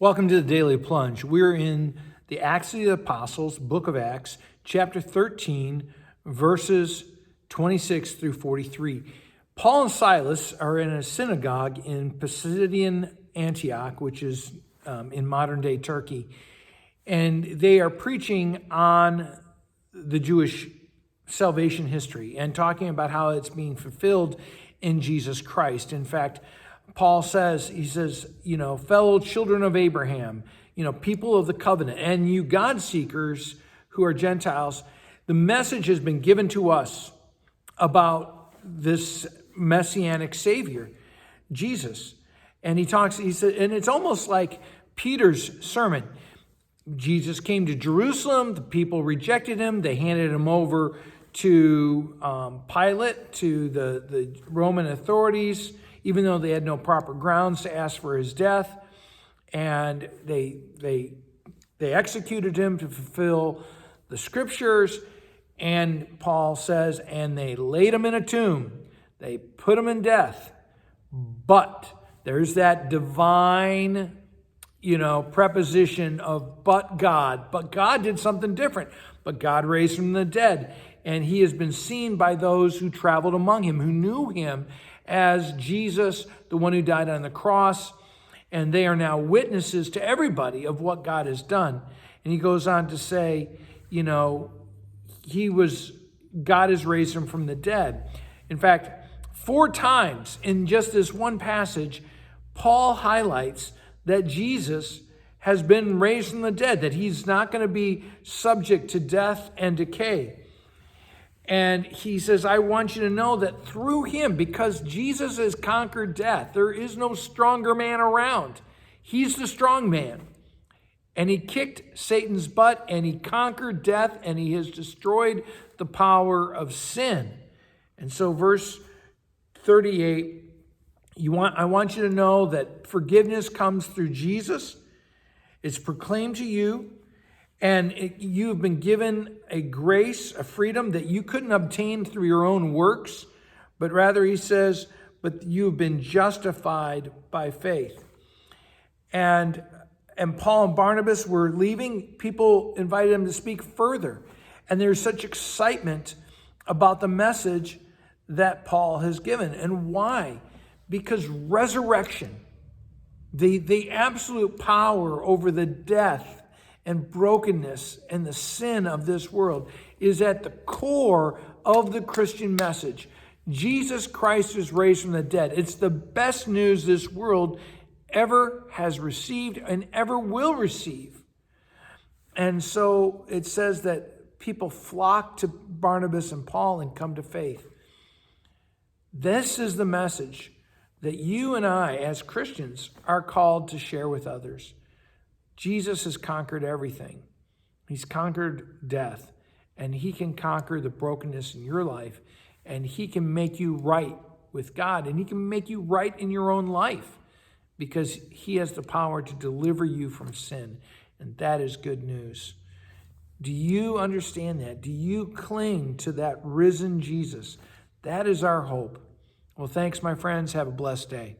Welcome to the Daily Plunge. We're in the Acts of the Apostles, book of Acts, chapter 13, verses 26 through 43. Paul and Silas are in a synagogue in Pisidian Antioch, which is in modern-day Turkey, and they are preaching on the Jewish salvation history and talking about how it's being fulfilled in Jesus Christ. In fact, Paul says, fellow children of Abraham, people of the covenant, and you God seekers who are Gentiles, the message has been given to us about this messianic Savior, Jesus. And he said, and it's almost like Peter's sermon. Jesus came to Jerusalem, the people rejected him, they handed him over to Pilate, to the Roman authorities, even though they had no proper grounds to ask for his death. And they executed him to fulfill the scriptures. And Paul says, and they laid him in a tomb. They put him in death. But there's that divine, preposition of but God. But God did something different. But God raised him from the dead. And he has been seen by those who traveled among him, who knew him as Jesus, the one who died on the cross. And they are now witnesses to everybody of what God has done. And he goes on to say, God has raised him from the dead. In fact, 4 times in just this one passage, Paul highlights that Jesus has been raised from the dead, that he's not going to be subject to death and decay. And he says, I want you to know that through him, because Jesus has conquered death, there is no stronger man around. He's the strong man. And he kicked Satan's butt, and he conquered death, and he has destroyed the power of sin. And so verse 38, I want you to know that forgiveness comes through Jesus. It's proclaimed to you. And you've been given a grace, a freedom that you couldn't obtain through your own works, but rather, he says, but you've been justified by faith. And Paul and Barnabas were leaving. People invited them to speak further. And there's such excitement about the message that Paul has given. And why? Because resurrection, the absolute power over the death and brokenness and the sin of this world is at the core of the Christian message. Jesus Christ is raised from the dead. It's the best news this world ever has received and ever will receive. And so it says that people flock to Barnabas and Paul and come to faith. This is the message that you and I, as Christians, are called to share with others. Jesus has conquered everything. He's conquered death, and he can conquer the brokenness in your life, and he can make you right with God, and he can make you right in your own life because he has the power to deliver you from sin, and that is good news. Do you understand that? Do you cling to that risen Jesus? That is our hope. Well, thanks, my friends. Have a blessed day.